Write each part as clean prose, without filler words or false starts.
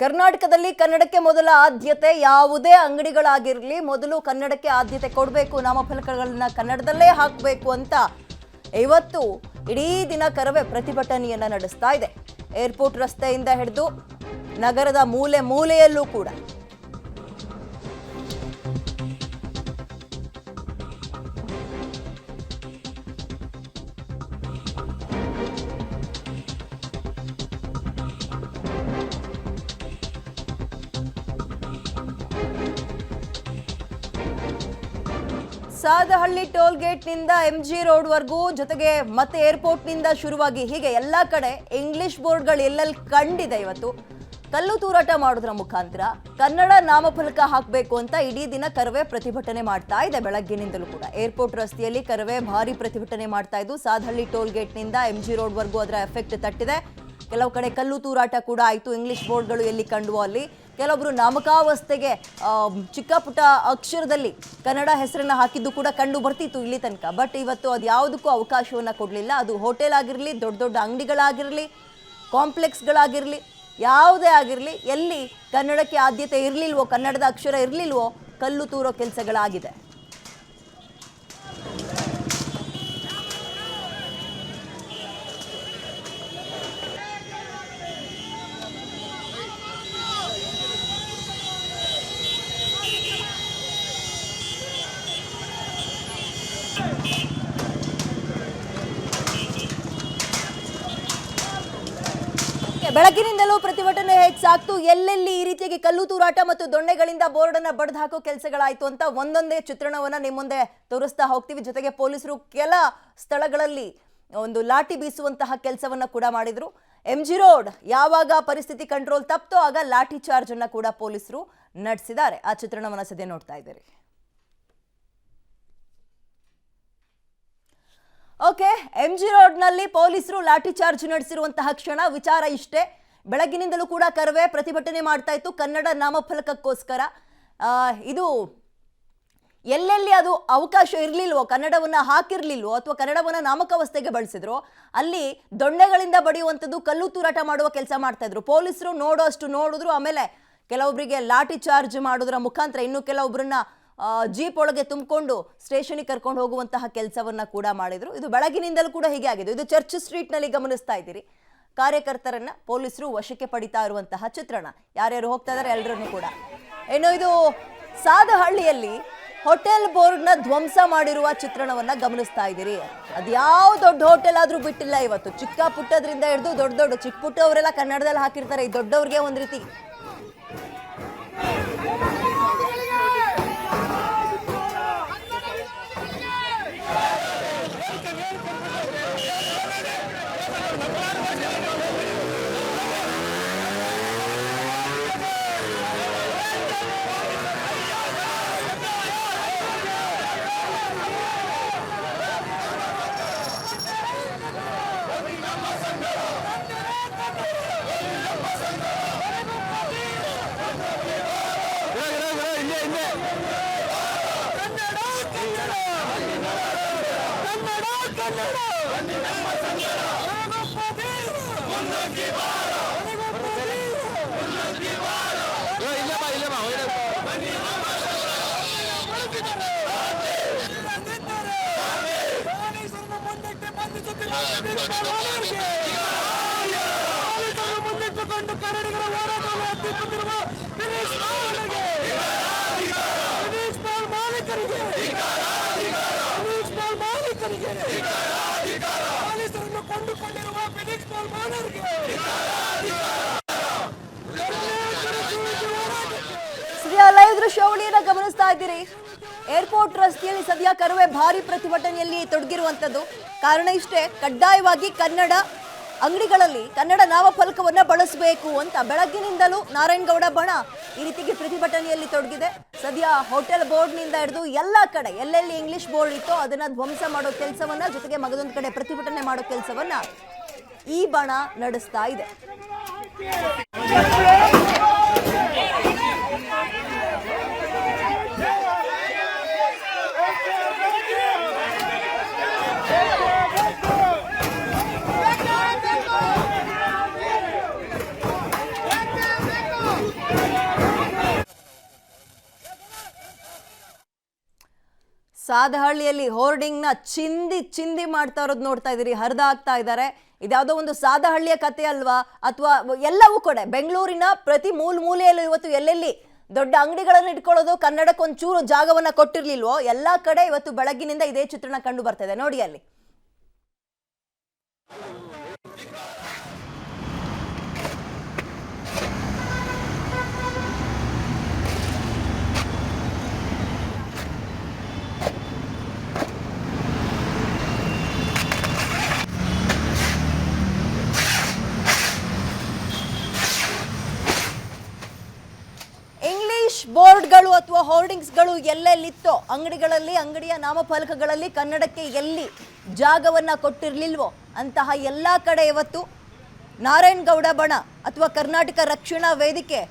ಕರ್ನಾಟಕದಲ್ಲಿ ಕನ್ನಡಕ್ಕೆ ಮೊದಲ ಆದ್ಯತೆ. ಯಾವುದೇ ಅಂಗಡಿಗಳಾಗಿರಲಿ ಮೊದಲು ಕನ್ನಡಕ್ಕೆ ಆದ್ಯತೆ ಕೊಡಬೇಕು, ನಾಮಫಲಕಗಳನ್ನ ಕನ್ನಡದಲ್ಲೇ ಹಾಕಬೇಕು ಅಂತ ಇವತ್ತು ಇಡೀ ದಿನ ಕರವೇ ಪ್ರತಿಭಟನೆಯನ್ನ ನಡೆಸ್ತಾ ಇದೆ. ಏರ್ಪೋರ್ಟ್ ರಸ್ತೆಯಿಂದ ಹಿಡಿದು ನಗರದ ಮೂಲೆ ಮೂಲೆಯಲ್ಲೂ ಕೂಡ ಸಾದಹಳ್ಳಿ ಟೋಲ್ ಗೇಟ್ ನಿಂದ MG ರೋಡ್ ವರೆಗೂ, ಜೊತೆಗೆ ಮತ್ತೆ ಏರ್ಪೋರ್ಟ್ ನಿಂದ ಶುರುವಾಗಿ ಹೀಗೆ ಎಲ್ಲಾ ಕಡೆ ಇಂಗ್ಲಿಷ್ ಬೋರ್ಡ್ಗಳು ಎಲ್ಲೆಲ್ಲಿ ಕಂಡಿದೆ. ಇವತ್ತು ಕಲ್ಲು ತೂರಾಟ ಮಾಡೋದ್ರ ಮುಖಾಂತರ ಕನ್ನಡ ನಾಮಫಲಕ ಹಾಕಬೇಕು ಅಂತ ಇಡೀ ದಿನ ಕರವೇ ಪ್ರತಿಭಟನೆ ಮಾಡ್ತಾ ಇದೆ. ಬೆಳಗ್ಗಿನಿಂದಲೂ ಕೂಡ ಏರ್ಪೋರ್ಟ್ ರಸ್ತೆಯಲ್ಲಿ ಕರವೇ ಭಾರಿ ಪ್ರತಿಭಟನೆ ಮಾಡ್ತಾ ಇದ್ದು, ಸಾದಹಳ್ಳಿ ಟೋಲ್ ಗೇಟ್ ನಿಂದ MG ರೋಡ್ ವರೆಗೂ ಅದರ ಎಫೆಕ್ಟ್ ತಟ್ಟಿದೆ. ಕೆಲವು ಕಡೆ ಕಲ್ಲು ತೂರಾಟ ಕೂಡ ಆಯಿತು. ಇಂಗ್ಲಿಷ್ ಬೋರ್ಡ್ಗಳು ಎಲ್ಲಿ ಕಂಡುವೋ ಅಲ್ಲಿ ಕೆಲವೊಬ್ರು ನಾಮಕಾವಸ್ಥೆಗೆ ಚಿಕ್ಕ ಪುಟ್ಟ ಅಕ್ಷರದಲ್ಲಿ ಕನ್ನಡ ಹೆಸರನ್ನ ಹಾಕಿದ್ದು ಕೂಡ ಕಂಡು ಬರ್ತಿತ್ತು ಇಲ್ಲಿ ತನಕ. ಬಟ್ ಇವತ್ತು ಅದು ಯಾವುದಕ್ಕೂ ಅವಕಾಶವನ್ನ ಕೊಡಲಿಲ್ಲ. ಅದು ಹೋಟೆಲ್ ಆಗಿರಲಿ, ದೊಡ್ಡ ದೊಡ್ಡ ಅಂಗಡಿಗಳಾಗಿರಲಿ, ಕಾಂಪ್ಲೆಕ್ಸ್ಗಳಾಗಿರಲಿ, ಯಾವುದೇ ಆಗಿರಲಿ, ಎಲ್ಲಿ ಕನ್ನಡಕ್ಕೆ ಆದ್ಯತೆ ಇರಲಿಲ್ವೋ, ಕನ್ನಡದ ಅಕ್ಷರ ಇರಲಿಲ್ವೋ, ಕಲ್ಲು ತೂರೋ ಕೆಲಸಗಳಾಗಿದೆ. ಬೆಳಗಿನಿಂದಲೂ ಪ್ರತಿಭಟನೆ ಹೇಗೆ ಸಾಕ್ತು, ಎಲ್ಲೆಲ್ಲಿ ಈ ರೀತಿಯಾಗಿ ಕಲ್ಲು ತೂರಾಟ ಮತ್ತು ದೊಣ್ಣೆಗಳಿಂದ ಬೋರ್ಡ್ ಅನ್ನ ಬಡ್ದು ಹಾಕೋ ಕೆಲಸಗಳಾಯ್ತು ಅಂತ ಒಂದೊಂದೇ ಚಿತ್ರಣವನ್ನ ನಿಮ್ಮ ಮುಂದೆ ತೋರಿಸ್ತಾ ಹೋಗ್ತೀವಿ. ಜೊತೆಗೆ ಪೊಲೀಸರು ಕೆಲ ಸ್ಥಳಗಳಲ್ಲಿ ಒಂದು ಲಾಠಿ ಬೀಸುವಂತಹ ಕೆಲಸವನ್ನ ಕೂಡ ಮಾಡಿದ್ರು. MG ರೋಡ್ ಯಾವಾಗ ಪರಿಸ್ಥಿತಿ ಕಂಟ್ರೋಲ್ ತಪ್ತೋ ಆಗ ಲಾಠಿ ಚಾರ್ಜ್ ಅನ್ನ ಕೂಡ ಪೊಲೀಸರು ನಡೆಸಿದ್ದಾರೆ. ಆ ಚಿತ್ರಣವನ್ನ ಸದ್ಯ ನೋಡ್ತಾ ಇದ್ದೀರಿ. ಓಕೆ, MG ರೋಡ್ನಲ್ಲಿ ಪೊಲೀಸರು ಲಾಠಿ ಚಾರ್ಜ್ ನಡೆಸಿರುವಂತಹ ಕ್ಷಣ ವಿಚಾರ ಇಷ್ಟೇ. ಬೆಳಗಿನಿಂದಲೂ ಕೂಡ ಕರವೇ ಪ್ರತಿಭಟನೆ ಮಾಡ್ತಾ ಇತ್ತು ಕನ್ನಡ ನಾಮಫಲಕಕ್ಕೋಸ್ಕರ. ಇದು ಎಲ್ಲೆಲ್ಲಿ ಅದು ಅವಕಾಶ ಇರಲಿಲ್ವೋ, ಕನ್ನಡವನ್ನ ಹಾಕಿರ್ಲಿಲ್ವೋ ಅಥವಾ ಕನ್ನಡವನ್ನ ನಾಮಕಾವಸ್ಥೆಗೆ ಬಳಸಿದ್ರು, ಅಲ್ಲಿ ದೊಣ್ಣೆಗಳಿಂದ ಬಡಿಯುವಂಥದ್ದು, ಕಲ್ಲು ತೂರಾಟ ಮಾಡುವ ಕೆಲಸ ಮಾಡ್ತಾ ಇದ್ರು. ಪೊಲೀಸರು ನೋಡೋ ಅಷ್ಟು ನೋಡಿದ್ರು. ಆಮೇಲೆ ಕೆಲವೊಬ್ಬರಿಗೆ ಲಾಠಿ ಚಾರ್ಜ್ ಮಾಡೋದ್ರ ಮುಖಾಂತರ ಇನ್ನು ಕೆಲವೊಬ್ಬರನ್ನ ಜೀಪ್ ಒಳಗೆ ತುಂಬಿಕೊಂಡು ಸ್ಟೇಷನ್ಗೆ ಕರ್ಕೊಂಡು ಹೋಗುವಂತಹ ಕೆಲಸವನ್ನ ಕೂಡ ಮಾಡಿದ್ರು. ಇದು ಬೆಳಗಿನಿಂದಲೂ ಕೂಡ ಹೀಗೆ ಆಗಿದೆ. ಇದು ಚರ್ಚ್ ಸ್ಟ್ರೀಟ್ ನಲ್ಲಿ ಗಮನಿಸ್ತಾ ಇದ್ದೀರಿ. ಕಾರ್ಯಕರ್ತರನ್ನ ಪೊಲೀಸರು ವಶಕ್ಕೆ ಪಡಿತಾ ಇರುವಂತಹ ಚಿತ್ರಣ. ಯಾರ್ಯಾರು ಹೋಗ್ತಾ ಇದಾರೆ ಎಲ್ಲರನ್ನು ಕೂಡ. ಇನ್ನು ಇದು ಸಾದಹಳ್ಳಿಯಲ್ಲಿ ಹೋಟೆಲ್ ಬೋರ್ಡ್ ನ ಧ್ವಂಸ ಮಾಡಿರುವ ಚಿತ್ರಣವನ್ನ ಗಮನಿಸ್ತಾ ಇದ್ದೀರಿ. ಅದ್ಯಾವ ದೊಡ್ಡ ಹೋಟೆಲ್ ಆದ್ರೂ ಬಿಟ್ಟಿಲ್ಲ ಇವತ್ತು. ಚಿಕ್ಕ ಪುಟ್ಟದ್ರಿಂದ ಹಿಡಿದು ದೊಡ್ಡ ದೊಡ್ಡ ಚಿಕ್ಕ ಪುಟ್ಟವರೆಲ್ಲ ಕನ್ನಡದಲ್ಲಿ ಹಾಕಿರ್ತಾರೆ. ಈ ದೊಡ್ಡವ್ರಿಗೆ ಒಂದ್ ರೀತಿ ಲೈವ್ ದೃಶ್ಯಾವಳಿಯನ್ನ ಗಮನಿಸ್ತಾ ಇದ್ದೀರಿ. ಏರ್ಪೋರ್ಟ್ ರಸ್ತೆಯಲ್ಲಿ ಸದ್ಯ ಕರವೇ ಭಾರಿ ಪ್ರತಿಭಟನೆಯಲ್ಲಿ ತೊಡಗಿರುವಂತದ್ದು. ಕಾರಣ ಇಷ್ಟೇ, ಕಡ್ಡಾಯವಾಗಿ ಕನ್ನಡ ಅಂಗಡಿಗಳಲ್ಲಿ ಕನ್ನಡ ನಾಮಫಲಕವನ್ನ ಬಳಸಬೇಕು ಅಂತ ಬೆಳಗ್ಗಿನಿಂದಲೂ ನಾರಾಯಣಗೌಡ ಬಣ ಈ ರೀತಿಗೆ ಪ್ರತಿಭಟನೆಯಲ್ಲಿ ತೊಡಗಿದೆ. ಸದ್ಯ ಹೋಟೆಲ್ ಬೋರ್ಡ್ ನಿಂದ ಹಿಡಿದು ಎಲ್ಲ ಕಡೆ ಎಲ್ಲೆಲ್ಲಿ ಇಂಗ್ಲಿಷ್ ಬೋರ್ಡ್ ಇತ್ತೋ ಅದನ್ನ ಧ್ವಂಸ ಮಾಡೋ ಕೆಲಸವನ್ನ, ಜೊತೆಗೆ ಮಗದೊಂದು ಕಡೆ ಪ್ರತಿಭಟನೆ ಮಾಡೋ ಕೆಲಸವನ್ನ ಈ ಬಣ ನಡೆಸ್ತಾ ಇದೆ. ಸಾದಹಳ್ಳಿಯಲ್ಲಿ ಹೋರ್ಡಿಂಗ್ ನ ಚಿಂದಿ ಮಾಡ್ತಾ ಇರೋದು ನೋಡ್ತಾ ಇದೀರಿ, ಹರಿದಾಗ್ತಾ ಇದ್ದಾರೆ. ಇದ್ಯಾವುದೋ ಒಂದು ಸಾದಹಳ್ಳಿಯ ಕತೆ ಅಲ್ವಾ, ಅಥವಾ ಎಲ್ಲವೂ ಕೂಡ ಬೆಂಗಳೂರಿನ ಪ್ರತಿ ಮೂಲೆಯಲ್ಲೂ ಇವತ್ತು ಎಲ್ಲೆಲ್ಲಿ ದೊಡ್ಡ ಅಂಗಡಿಗಳನ್ನು ಇಟ್ಕೊಳ್ಳೋದು, ಕನ್ನಡಕ್ಕೆ ಒಂಚೂರು ಜಾಗವನ್ನ ಕೊಟ್ಟಿರ್ಲಿಲ್ವೋ ಎಲ್ಲಾ ಕಡೆ ಇವತ್ತು ಬೆಳಗ್ಗಿನಿಂದ ಇದೇ ಚಿತ್ರಣ ಕಂಡು ಬರ್ತಾ ಇದೆ. ನೋಡಿ ಅಲ್ಲಿ ಬೋರ್ಡ್ಗಳು ಅಥವಾ ಹೋರ್ಡಿಂಗ್ಸ್ಗಳು ಎಲ್ಲೆಲ್ಲಿತ್ತೋ ಅಂಗಡಿಗಳಲ್ಲಿ, ಅಂಗಡಿಯ ನಾಮಫಲಕಗಳಲ್ಲಿ ಕನ್ನಡಕ್ಕೆ ಎಲ್ಲಿ ಜಾಗವನ್ನ ಕೊಟ್ಟಿರ್ಲಿಲ್ವೋ ಅಂತಹ ಎಲ್ಲಾ ಕಡೆ ಇವತ್ತು ನಾರಾಯಣಗೌಡ ಬಣ ಅಥವಾ ಕರ್ನಾಟಕ ರಕ್ಷಣಾ ವೇದಿಕೆ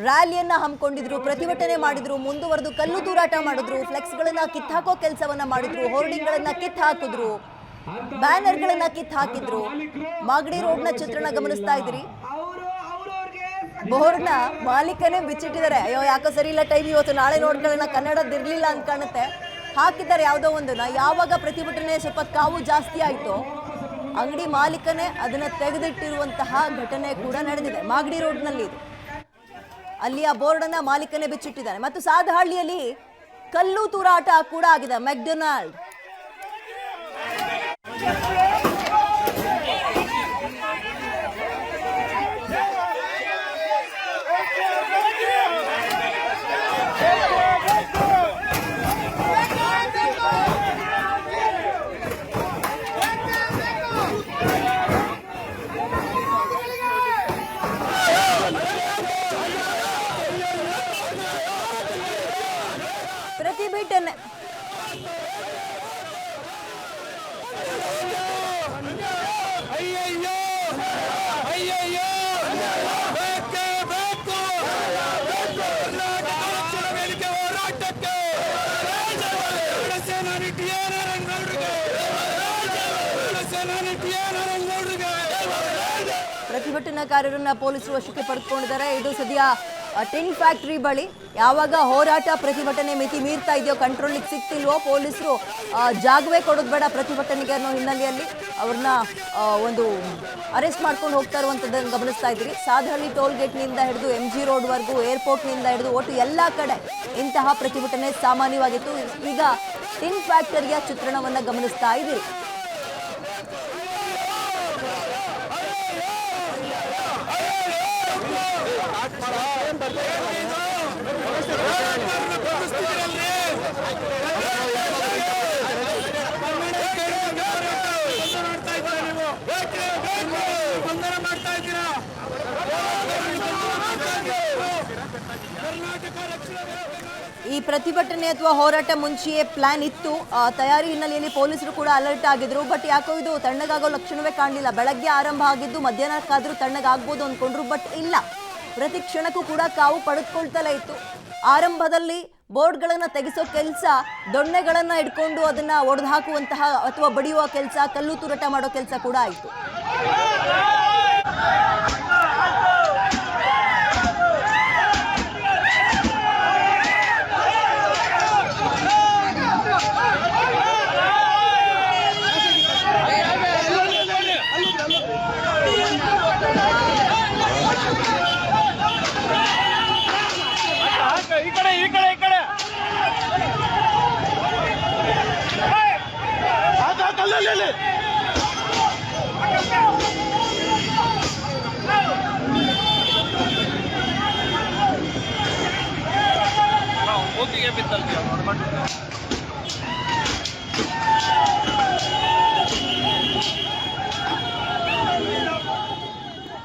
ರ್ಯಾಲಿಯನ್ನ ಹಮ್ಮಿಕೊಂಡಿದ್ರು, ಪ್ರತಿಭಟನೆ ಮಾಡಿದ್ರು, ಮುಂದುವರೆದು ಕಲ್ಲು ತೂರಾಟ ಮಾಡಿದ್ರು, ಫ್ಲೆಕ್ಸ್ಗಳನ್ನ ಕಿತ್ತಾಕೋ ಕೆಲಸವನ್ನ ಮಾಡಿದ್ರು, ಹೋರ್ಡಿಂಗ್ಗಳನ್ನ ಕಿತ್ತು ಹಾಕಿದ್ರು, ಬ್ಯಾನರ್ಗಳನ್ನ ಕಿತ್ತು ಹಾಕಿದ್ರು. ಮಾಗಡಿ ರೋಡ್ನ ಚಿತ್ರಣ ಗಮನಿಸ್ತಾ ಇದ್ರಿ. ಬೋರ್ಡ್ನ ಮಾಲೀಕನೇ ಬಿಚ್ಚಿಟ್ಟಿದ್ದಾರೆ. ಅಯ್ಯೋ ಯಾಕೋ ಸರಿ ಇಲ್ಲ ಟೈಮ್, ಇವತ್ತು ನಾಳೆ ನೋಡ್ಕೊಳ್ಳೋಣ, ಕನ್ನಡದಿರ್ಲಿಲ್ಲ ಅಂತ ಕಾಣುತ್ತೆ, ಹಾಕಿದ್ದಾರೆ ಯಾವುದೋ ಒಂದನ್ನ. ಯಾವಾಗ ಪ್ರತಿಭಟನೆ ಸ್ವಲ್ಪ ಕಾವು ಜಾಸ್ತಿ ಆಯ್ತು, ಅಂಗಡಿ ಮಾಲೀಕನೇ ಅದನ್ನ ತೆಗೆದಿಟ್ಟಿರುವಂತಹ ಘಟನೆ ಕೂಡ ನಡೆದಿದೆ. ಮಾಗಡಿ ರೋಡ್ನಲ್ಲಿ ಇದು, ಅಲ್ಲಿ ಆ ಬೋರ್ಡ್ ಅನ್ನ ಮಾಲೀಕನೇ ಬಿಚ್ಚಿಟ್ಟಿದ್ದಾನೆ. ಮತ್ತು ಸಾದಹಳ್ಳಿಯಲ್ಲಿ ಕಲ್ಲು ತೂರಾಟ ಕೂಡ ಆಗಿದೆ. ಮೆಕ್ಡೊನಾಲ್ಡ್ ಪ್ರತಿಭಟನೆ ಪ್ರತಿಭಟನಾಕಾರರನ್ನ ಪೊಲೀಸರು ವಶಕ್ಕೆ ಪಡೆದುಕೊಂಡಿದ್ದಾರೆ. ಇದು ಸದ್ಯ ಟಿನ್ ಫ್ಯಾಕ್ಟರಿ ಬಳಿ. ಯಾವಾಗ ಹೋರಾಟ ಪ್ರತಿಭಟನೆ ಮಿತಿ ಮೀರ್ತಾ ಇದೆಯೋ, ಕಂಟ್ರೋಲಿಗೆ ಸಿಗ್ತಿಲ್ವೋ, ಪೊಲೀಸರು ಜಾಗವೇ ಕೊಡೋದು ಬೇಡ ಪ್ರತಿಭಟನೆಗೆ ಅನ್ನೋ ಹಿನ್ನೆಲೆಯಲ್ಲಿ ಅವ್ರನ್ನ ಒಂದು ಅರೆಸ್ಟ್ ಮಾಡ್ಕೊಂಡು ಹೋಗ್ತಾ ಇರುವಂಥದ್ದನ್ನು ಗಮನಿಸ್ತಾ ಇದ್ದೀರಿ. ಸಾದಹಳ್ಳಿ ಟೋಲ್ ಗೇಟ್ನಿಂದ ಹಿಡಿದು MG ರೋಡ್ವರೆಗೂ, ಏರ್ಪೋರ್ಟ್ನಿಂದ ಹಿಡಿದು ಒಟ್ಟು ಎಲ್ಲ ಕಡೆ ಇಂತಹ ಪ್ರತಿಭಟನೆ ಸಾಮಾನ್ಯವಾಗಿತ್ತು. ಈಗ ಟಿನ್ ಫ್ಯಾಕ್ಟರಿಯ ಚಿತ್ರಣವನ್ನು ಗಮನಿಸ್ತಾ ಇದ್ದೀರಿ. ಈ ಪ್ರತಿಭಟನೆ ಅಥವಾ ಹೋರಾಟ ಮುಂಚೆಯೇ ಪ್ಲಾನ್ ಇತ್ತು. ತಯಾರಿ ಹಿನ್ನೆಲೆಯಲ್ಲಿ ಪೊಲೀಸರು ಕೂಡ ಅಲರ್ಟ್ ಆಗಿದ್ರು. ಬಟ್ ಯಾಕೋ ಇದು ತಣ್ಣಗಾಗೋ ಲಕ್ಷಣವೇ ಕಾಣಲಿಲ್ಲ. ಬೆಳಗ್ಗೆ ಆರಂಭ ಆಗಿದ್ದು ಮಧ್ಯಾಹ್ನಕ್ಕಾದ್ರೂ ತಣ್ಣಗಾಗ್ಬೋದು ಅಂದ್ಕೊಂಡ್ರು, ಬಟ್ ಇಲ್ಲ, ಪ್ರತಿ ಕ್ಷಣಕ್ಕೂ ಕೂಡ ಕಾವು ಪಡೆದುಕೊಳ್ತಲೇ ಇತ್ತು. ಆರಂಭದಲ್ಲಿ ಬೋರ್ಡ್ಗಳನ್ನು ತೆಗೆಸೋ ಕೆಲಸ, ದೊಣ್ಣೆಗಳನ್ನು ಇಟ್ಕೊಂಡು ಅದನ್ನ ಒಡೆದು ಹಾಕುವಂತಹ ಅಥವಾ ಬಡಿಯುವ ಕೆಲಸ, ಕಲ್ಲು ತೂರಾಟ ಮಾಡೋ ಕೆಲಸ ಕೂಡ ಆಯಿತು.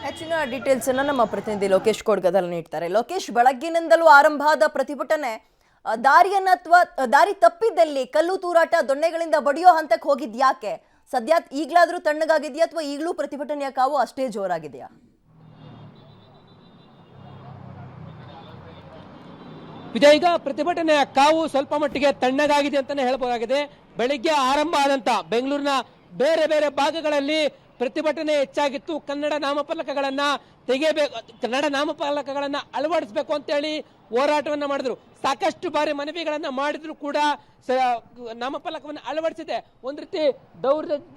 ಹೆಚ್ಚಿನ ಡೀಟೇಲ್ಸ್ ಅನ್ನು ನಮ್ಮ ಪ್ರತಿನಿಧಿ ಲೋಕೇಶ್ ಕೊಡ್ಗದಲ್ ನೀಡ್ತಾರೆ. ಲೋಕೇಶ್, ಬೆಳಗ್ಗಿನಿಂದಲೂ ಆರಂಭ ಆದ ಪ್ರತಿಭಟನೆ ದಾರಿಯನ್ನ ಅಥವಾ ದಾರಿ ತಪ್ಪಿದ್ದಲ್ಲಿ ಕಲ್ಲು ತೂರಾಟ, ದೊಣ್ಣೆಗಳಿಂದ ಬಡಿಯೋ ಹಂತಕ್ಕೆ ಹೋಗಿದ್ಯಾಕೆ? ಸದ್ಯ ಈಗಲಾದ್ರೂ ತಣ್ಣಗಾಗಿದೆಯಾ ಅಥವಾ ಈಗಲೂ ಪ್ರತಿಭಟನೆಯ ಕಾವು ಅಷ್ಟೇ ಜೋರಾಗಿದೆಯಾ? ವಿಜಯ್, ಈಗ ಪ್ರತಿಭಟನೆಯ ಕಾವು ಸ್ವಲ್ಪ ಮಟ್ಟಿಗೆ ತಣ್ಣಗಾಗಿದೆ ಅಂತಾನೆ ಹೇಳಬಹುದಾಗಿದೆ. ಬೆಳಿಗ್ಗೆ ಆರಂಭ ಆದಂತ ಬೆಂಗಳೂರಿನ ಬೇರೆ ಬೇರೆ ಭಾಗಗಳಲ್ಲಿ ಪ್ರತಿಭಟನೆ ಹೆಚ್ಚಾಗಿತ್ತು. ಕನ್ನಡ ನಾಮಫಲಕಗಳನ್ನ ತೆಗೆಯಬೇಕು, ಕನ್ನಡ ನಾಮಫಲಕಗಳನ್ನ ಅಳವಡಿಸಬೇಕು ಅಂತೇಳಿ ಹೋರಾಟವನ್ನ ಮಾಡಿದ್ರು. ಸಾಕಷ್ಟು ಬಾರಿ ಮನವಿಗಳನ್ನ ಮಾಡಿದ್ರು ಕೂಡ ನಾಮಫಲಕವನ್ನು ಅಳವಡಿಸಿದೆ ಒಂದು ರೀತಿ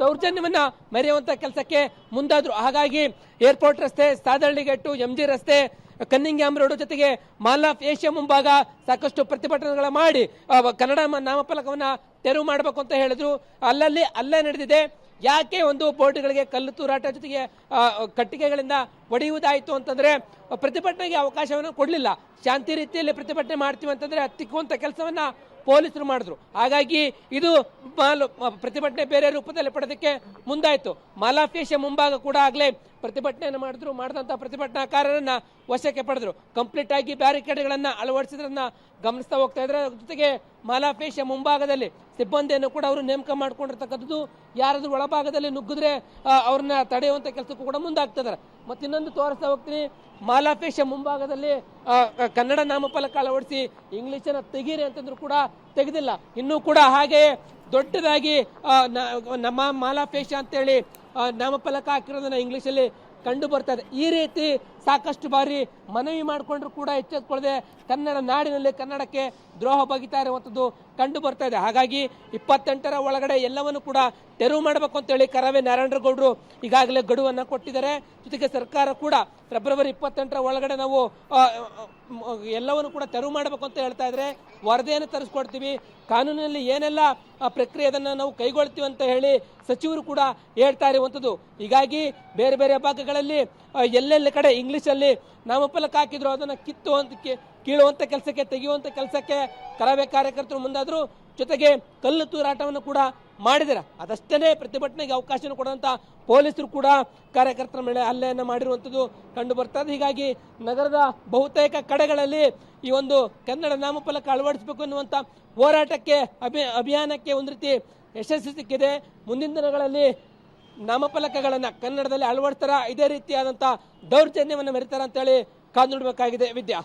ದೌರ್ಜನ್ಯವನ್ನ ಮೆರೆಯುವಂತ ಕೆಲಸಕ್ಕೆ ಮುಂದಾದ್ರು. ಹಾಗಾಗಿ ಏರ್ಪೋರ್ಟ್ ರಸ್ತೆ, ಸಾದಳ್ಳಿ ಗೇಟು, ಎಂಜಿ ರಸ್ತೆ, ಕನ್ನಿಂಗ್ಯಾಮ್ ರೋಡ್ ಜೊತೆಗೆ ಮಾಲ್ ಆಫ್ ಏಷ್ಯಾ ಮುಂಭಾಗ ಸಾಕಷ್ಟು ಪ್ರತಿಭಟನೆಗಳ ಮಾಡಿ ಕನ್ನಡ ನಾಮಫಲಕವನ್ನ ತೆರವು ಮಾಡಬೇಕು ಅಂತ ಹೇಳಿದ್ರು. ಅಲ್ಲೇ ನಡೆದಿದೆ. ಯಾಕೆ ಒಂದು ಬೋರ್ಡ್ಗಳಿಗೆ ಕಲ್ಲು ತೂರಾಟ ಜೊತೆಗೆ ಕಟ್ಟಿಗೆಗಳಿಂದ ಹೊಡೆಯುವುದಾಯಿತು ಅಂತಂದ್ರೆ ಪ್ರತಿಭಟನೆಗೆ ಅವಕಾಶವನ್ನು ಕೊಡಲಿಲ್ಲ. ಶಾಂತಿ ರೀತಿಯಲ್ಲಿ ಪ್ರತಿಭಟನೆ ಮಾಡ್ತೀವಿ ಅಂತಂದ್ರೆ ಹತ್ತಿಕ್ಕುವಂತ ಕೆಲಸವನ್ನ ಪೊಲೀಸರು ಮಾಡಿದ್ರು. ಹಾಗಾಗಿ ಇದು ಪ್ರತಿಭಟನೆ ಬೇರೆ ರೂಪದಲ್ಲಿ ಪಡೆದಕ್ಕೆ ಮುಂದಾಯಿತು. ಮಾಲ್ ಆಫ್ ಏಷ್ಯಾ ಮುಂಭಾಗ ಕೂಡ ಆಗ್ಲೇ ಪ್ರತಿಭಟನೆಯನ್ನು ಮಾಡಿದಂತ ಪ್ರತಿಭಟನಾಕಾರರನ್ನ ವಶಕ್ಕೆ ಪಡೆದ್ರು. ಕಂಪ್ಲೀಟ್ ಆಗಿ ಬ್ಯಾರಿಕೇಡ್ಗಳನ್ನ ಅಳವಡಿಸಿದ್ರನ್ನ ಗಮನಿಸ್ತಾ ಹೋಗ್ತಾ ಇದ್ರೆ. ಜೊತೆಗೆ ಮಾಲ್ ಆಫ್ ಏಷ್ಯಾ ಮುಂಭಾಗದಲ್ಲಿ ಸಿಬ್ಬಂದಿಯನ್ನು ಕೂಡ ಅವರು ನೇಮಕ ಮಾಡ್ಕೊಂಡಿರ್ತಕ್ಕಂಥದ್ದು. ಯಾರಾದ್ರೂ ಒಳಭಾಗದಲ್ಲಿ ನುಗ್ಗಿದ್ರೆ ಅವ್ರನ್ನ ತಡೆಯುವಂತ ಕೆಲಸಕ್ಕೂ ಕೂಡ ಮುಂದಾಗ್ತಿದ್ದಾರೆ. ಮತ್ತೆ ಇನ್ನೊಂದು ತೋರಿಸ್ತಾ ಹೋಗ್ತೀನಿ. ಮಾಲ್ ಆಫ್ ಏಷ್ಯಾ ಮುಂಭಾಗದಲ್ಲಿ ಕನ್ನಡ ನಾಮಫಲಕ ಅಳವಡಿಸಿ ಇಂಗ್ಲಿಷನ್ನ ತೆಗೀರಿ ಅಂತಂದ್ರು ಕೂಡ ತೆಗೆದಿಲ್ಲ. ಇನ್ನೂ ಕೂಡ ಹಾಗೆ ದೊಡ್ಡದಾಗಿ ನಮ್ಮ ಮಾಲ್ ಆಫ್ ಏಷ್ಯಾ ಅಂತೇಳಿ ನಾಮಫಲಕ ಹಾಕಿರೋದನ್ನ ಇಂಗ್ಲಿಷಲ್ಲಿ ಕಂಡು ಬರ್ತಾ ಇದೆ. ಈ ರೀತಿ ಸಾಕಷ್ಟು ಬಾರಿ ಮನವಿ ಮಾಡಿಕೊಂಡ್ರು ಕೂಡ ಎಚ್ಚೆತ್ತುಕೊಳ್ಳದೆ ಕನ್ನಡ ನಾಡಿನಲ್ಲಿ ಕನ್ನಡಕ್ಕೆ ದ್ರೋಹ ಬಗೆತಾ ಇರುವಂಥದ್ದು ಕಂಡು ಬರ್ತಾ ಇದೆ. ಹಾಗಾಗಿ 28ರ ಒಳಗಡೆ ಎಲ್ಲವನ್ನು ಕೂಡ ತೆರವು ಮಾಡಬೇಕು ಅಂತೇಳಿ ಕರವೇ ನಾರಾಯಣಗೌಡರು ಈಗಾಗಲೇ ಗಡುವನ್ನು ಕೊಟ್ಟಿದ್ದಾರೆ. ಜೊತೆಗೆ ಸರ್ಕಾರ ಕೂಡ ಫೆಬ್ರವರಿ 28ರ ಒಳಗಡೆ ನಾವು ಎಲ್ಲವನ್ನು ಕೂಡ ತೆರವು ಮಾಡಬೇಕು ಅಂತ ಹೇಳ್ತಾ ಇದ್ರೆ. ವರದಿಯನ್ನು ತರಿಸ್ಕೊಡ್ತೀವಿ, ಕಾನೂನಿನಲ್ಲಿ ಏನೆಲ್ಲ ಪ್ರಕ್ರಿಯೆ ಅದನ್ನ ನಾವು ಕೈಗೊಳ್ತೀವಿ ಅಂತ ಹೇಳಿ ಸಚಿವರು ಕೂಡ ಹೇಳ್ತಾ ಇರುವಂಥದ್ದು. ಹೀಗಾಗಿ ಬೇರೆ ಬೇರೆ ಭಾಗಗಳಲ್ಲಿ ಎಲ್ಲೆಲ್ಲ ಕಡೆ ಇಂಗ್ಲಿಷಲ್ಲಿ ನಾಮಫಲಕ ಹಾಕಿದ್ರು ಅದನ್ನ ಕೀಳುವಂತ ಕೆಲಸಕ್ಕೆ, ತೆಗೆಯುವಂತ ಕೆಲಸಕ್ಕೆ ಕರವೇ ಕಾರ್ಯಕರ್ತರು ಮುಂದಾದ್ರು. ಜೊತೆಗೆ ಕಲ್ಲು ತೂರಾಟವನ್ನು ಕೂಡ ಮಾಡಿದ್ದಾರೆ. ಅದಷ್ಟೇ ಪ್ರತಿಭಟನೆಗೆ ಅವಕಾಶ ಕೊಡುವಂತ ಪೊಲೀಸರು ಕೂಡ ಕಾರ್ಯಕರ್ತರ ಮೇಲೆ ಹಲ್ಲೆಯನ್ನ ಮಾಡಿರುವಂಥದ್ದು ಕಂಡು ಬರ್ತಾ ಇದೆ. ಹೀಗಾಗಿ ನಗರದ ಬಹುತೇಕ ಕಡೆಗಳಲ್ಲಿ ಈ ಒಂದು ಕನ್ನಡ ನಾಮಫಲಕ ಅಳವಡಿಸಬೇಕು ಎನ್ನುವಂತ ಹೋರಾಟಕ್ಕೆ ಅಭಿಯಾನಕ್ಕೆ ಒಂದು ರೀತಿ ಯಶಸ್ಸು ಸಿಕ್ಕಿದೆ. ಮುಂದಿನ ದಿನಗಳಲ್ಲಿ ನಾಮಫಲಕಗಳನ್ನ ಕನ್ನಡದಲ್ಲಿ ಅಳವಡಿಸ್ತಾರ, ಇದೇ ರೀತಿಯಾದಂತಹ ದೌರ್ಜನ್ಯವನ್ನು ಮೆರೀತಾರ ಅಂತೇಳಿ ಕಾದು ನೋಡಬೇಕಾಗಿದೆ. ವಿದ್ಯಾ.